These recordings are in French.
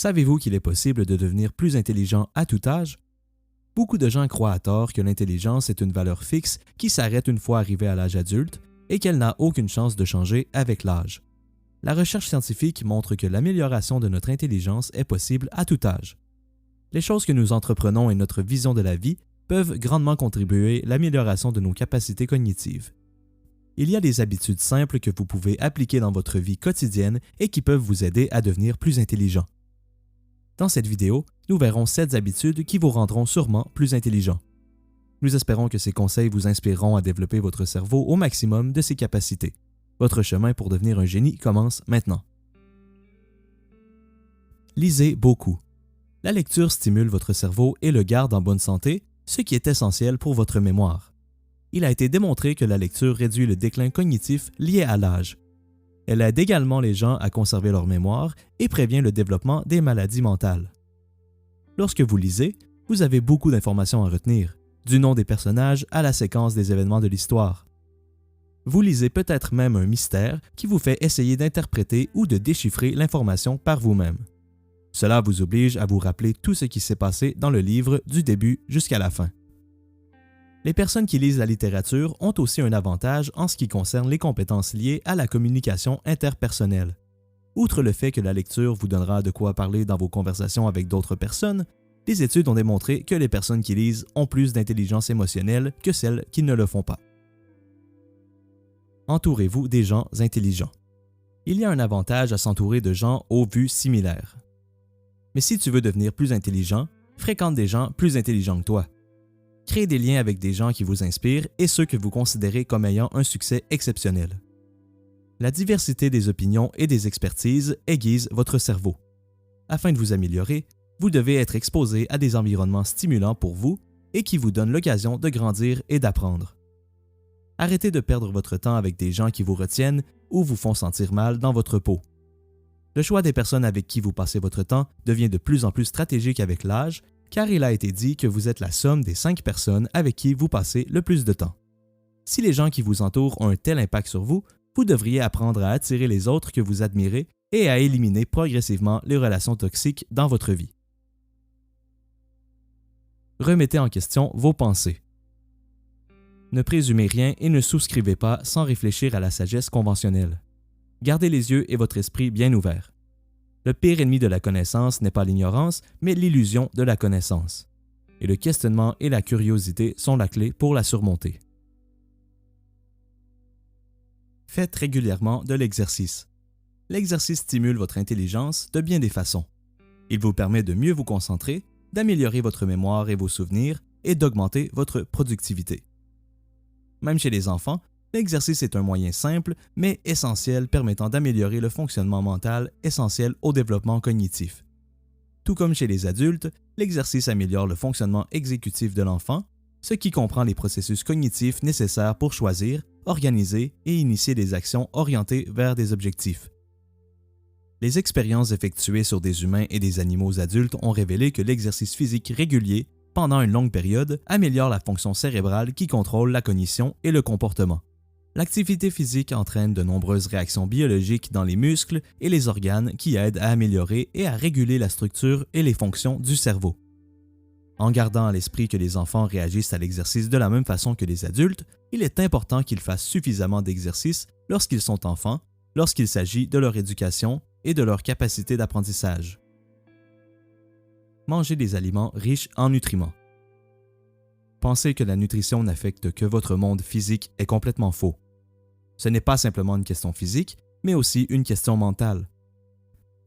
Savez-vous qu'il est possible de devenir plus intelligent à tout âge? Beaucoup de gens croient à tort que l'intelligence est une valeur fixe qui s'arrête une fois arrivé à l'âge adulte et qu'elle n'a aucune chance de changer avec l'âge. La recherche scientifique montre que l'amélioration de notre intelligence est possible à tout âge. Les choses que nous entreprenons et notre vision de la vie peuvent grandement contribuer à l'amélioration de nos capacités cognitives. Il y a des habitudes simples que vous pouvez appliquer dans votre vie quotidienne et qui peuvent vous aider à devenir plus intelligent. Dans cette vidéo, nous verrons 7 habitudes qui vous rendront sûrement plus intelligent. Nous espérons que ces conseils vous inspireront à développer votre cerveau au maximum de ses capacités. Votre chemin pour devenir un génie commence maintenant. Lisez beaucoup. La lecture stimule votre cerveau et le garde en bonne santé, ce qui est essentiel pour votre mémoire. Il a été démontré que la lecture réduit le déclin cognitif lié à l'âge. Elle aide également les gens à conserver leur mémoire et prévient le développement des maladies mentales. Lorsque vous lisez, vous avez beaucoup d'informations à retenir, du nom des personnages à la séquence des événements de l'histoire. Vous lisez peut-être même un mystère qui vous fait essayer d'interpréter ou de déchiffrer l'information par vous-même. Cela vous oblige à vous rappeler tout ce qui s'est passé dans le livre du début jusqu'à la fin. Les personnes qui lisent la littérature ont aussi un avantage en ce qui concerne les compétences liées à la communication interpersonnelle. Outre le fait que la lecture vous donnera de quoi parler dans vos conversations avec d'autres personnes, les études ont démontré que les personnes qui lisent ont plus d'intelligence émotionnelle que celles qui ne le font pas. Entourez-vous des gens intelligents. Il y a un avantage à s'entourer de gens aux vues similaires. Mais si tu veux devenir plus intelligent, fréquente des gens plus intelligents que toi. Créez des liens avec des gens qui vous inspirent et ceux que vous considérez comme ayant un succès exceptionnel. La diversité des opinions et des expertises aiguise votre cerveau. Afin de vous améliorer, vous devez être exposé à des environnements stimulants pour vous et qui vous donnent l'occasion de grandir et d'apprendre. Arrêtez de perdre votre temps avec des gens qui vous retiennent ou vous font sentir mal dans votre peau. Le choix des personnes avec qui vous passez votre temps devient de plus en plus stratégique avec l'âge, car il a été dit que vous êtes la somme des 5 personnes avec qui vous passez le plus de temps. Si les gens qui vous entourent ont un tel impact sur vous, vous devriez apprendre à attirer les autres que vous admirez et à éliminer progressivement les relations toxiques dans votre vie. Remettez en question vos pensées. Ne présumez rien et ne souscrivez pas sans réfléchir à la sagesse conventionnelle. Gardez les yeux et votre esprit bien ouverts. Le pire ennemi de la connaissance n'est pas l'ignorance, mais l'illusion de la connaissance. Et le questionnement et la curiosité sont la clé pour la surmonter. Faites régulièrement de l'exercice. L'exercice stimule votre intelligence de bien des façons. Il vous permet de mieux vous concentrer, d'améliorer votre mémoire et vos souvenirs et d'augmenter votre productivité. Même chez les enfants, l'exercice est un moyen simple, mais essentiel permettant d'améliorer le fonctionnement mental essentiel au développement cognitif. Tout comme chez les adultes, l'exercice améliore le fonctionnement exécutif de l'enfant, ce qui comprend les processus cognitifs nécessaires pour choisir, organiser et initier des actions orientées vers des objectifs. Les expériences effectuées sur des humains et des animaux adultes ont révélé que l'exercice physique régulier, pendant une longue période, améliore la fonction cérébrale qui contrôle la cognition et le comportement. L'activité physique entraîne de nombreuses réactions biologiques dans les muscles et les organes qui aident à améliorer et à réguler la structure et les fonctions du cerveau. En gardant à l'esprit que les enfants réagissent à l'exercice de la même façon que les adultes, il est important qu'ils fassent suffisamment d'exercice lorsqu'ils sont enfants, lorsqu'il s'agit de leur éducation et de leur capacité d'apprentissage. Mangez des aliments riches en nutriments. Penser que la nutrition n'affecte que votre monde physique est complètement faux. Ce n'est pas simplement une question physique, mais aussi une question mentale.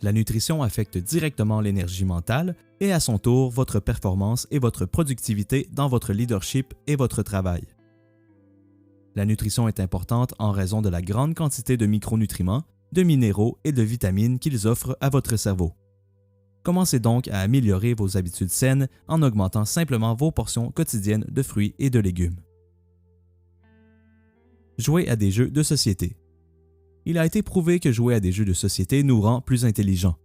La nutrition affecte directement l'énergie mentale et à son tour votre performance et votre productivité dans votre leadership et votre travail. La nutrition est importante en raison de la grande quantité de micronutriments, de minéraux et de vitamines qu'ils offrent à votre cerveau. Commencez donc à améliorer vos habitudes saines en augmentant simplement vos portions quotidiennes de fruits et de légumes. Jouez à des jeux de société. Il a été prouvé que jouer à des jeux de société nous rend plus intelligents.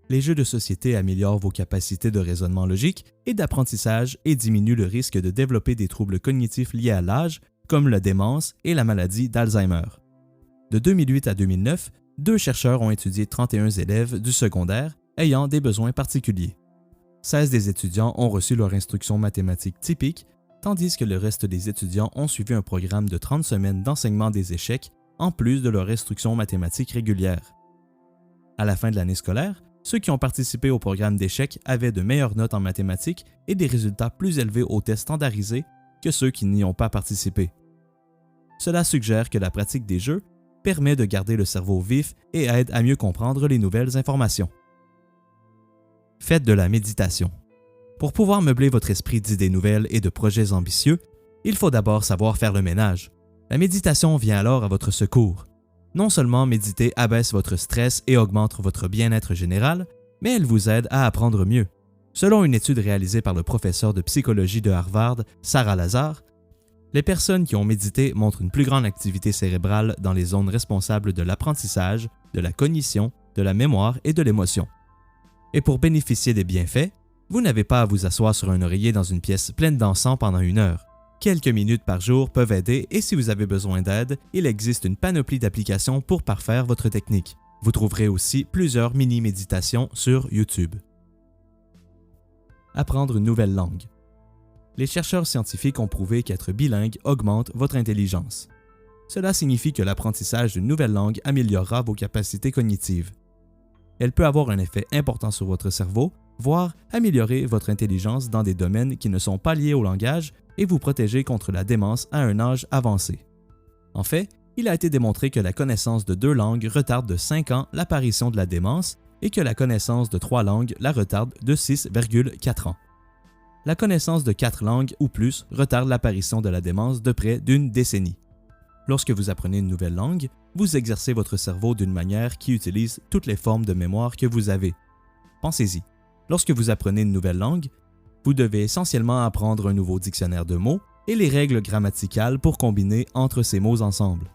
Les jeux de société améliorent vos capacités de raisonnement logique et d'apprentissage et diminuent le risque de développer des troubles cognitifs liés à l'âge, comme la démence et la maladie d'Alzheimer. De 2008 à 2009, 2 chercheurs ont étudié 31 élèves du secondaire ayant des besoins particuliers. 16 des étudiants ont reçu leur instruction mathématique typique, tandis que le reste des étudiants ont suivi un programme de 30 semaines d'enseignement des échecs en plus de leur instruction mathématique régulière. À la fin de l'année scolaire, ceux qui ont participé au programme d'échecs avaient de meilleures notes en mathématiques et des résultats plus élevés aux tests standardisés que ceux qui n'y ont pas participé. Cela suggère que la pratique des jeux permet de garder le cerveau vif et aide à mieux comprendre les nouvelles informations. Faites de la méditation. Pour pouvoir meubler votre esprit d'idées nouvelles et de projets ambitieux, il faut d'abord savoir faire le ménage. La méditation vient alors à votre secours. Non seulement méditer abaisse votre stress et augmente votre bien-être général, mais elle vous aide à apprendre mieux. Selon une étude réalisée par le professeur de psychologie de Harvard, Sarah Lazar, les personnes qui ont médité montrent une plus grande activité cérébrale dans les zones responsables de l'apprentissage, de la cognition, de la mémoire et de l'émotion. Et pour bénéficier des bienfaits, vous n'avez pas à vous asseoir sur un oreiller dans une pièce pleine d'encens pendant 1 heure. Quelques minutes par jour peuvent aider et si vous avez besoin d'aide, il existe une panoplie d'applications pour parfaire votre technique. Vous trouverez aussi plusieurs mini-méditations sur YouTube. Apprendre une nouvelle langue. Les chercheurs scientifiques ont prouvé qu'être bilingue augmente votre intelligence. Cela signifie que l'apprentissage d'une nouvelle langue améliorera vos capacités cognitives. Elle peut avoir un effet important sur votre cerveau, voire améliorer votre intelligence dans des domaines qui ne sont pas liés au langage et vous protéger contre la démence à un âge avancé. En fait, il a été démontré que la connaissance de 2 langues retarde de 5 ans l'apparition de la démence et que la connaissance de 3 langues la retarde de 6,4 ans. La connaissance de 4 langues ou plus retarde l'apparition de la démence de près d'1 décennie. Lorsque vous apprenez une nouvelle langue, vous exercez votre cerveau d'une manière qui utilise toutes les formes de mémoire que vous avez. Pensez-y, lorsque vous apprenez une nouvelle langue, vous devez essentiellement apprendre un nouveau dictionnaire de mots et les règles grammaticales pour combiner entre ces mots ensemble.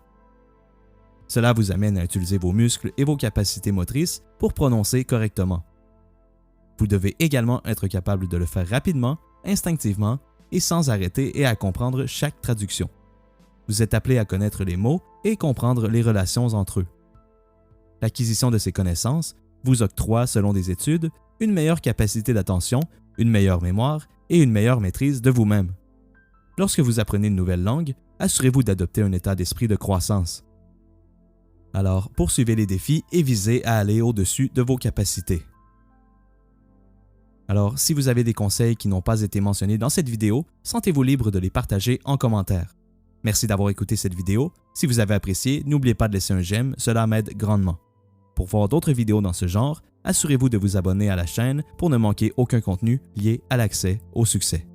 Cela vous amène à utiliser vos muscles et vos capacités motrices pour prononcer correctement. Vous devez également être capable de le faire rapidement, instinctivement et sans arrêter et à comprendre chaque traduction. Vous êtes appelé à connaître les mots et comprendre les relations entre eux. L'acquisition de ces connaissances vous octroie, selon des études, une meilleure capacité d'attention, une meilleure mémoire et une meilleure maîtrise de vous-même. Lorsque vous apprenez une nouvelle langue, assurez-vous d'adopter un état d'esprit de croissance. Alors, poursuivez les défis et visez à aller au-dessus de vos capacités. Alors, si vous avez des conseils qui n'ont pas été mentionnés dans cette vidéo, sentez-vous libre de les partager en commentaire. Merci d'avoir écouté cette vidéo. Si vous avez apprécié, n'oubliez pas de laisser un j'aime, cela m'aide grandement. Pour voir d'autres vidéos dans ce genre, assurez-vous de vous abonner à la chaîne pour ne manquer aucun contenu lié à l'accès au succès.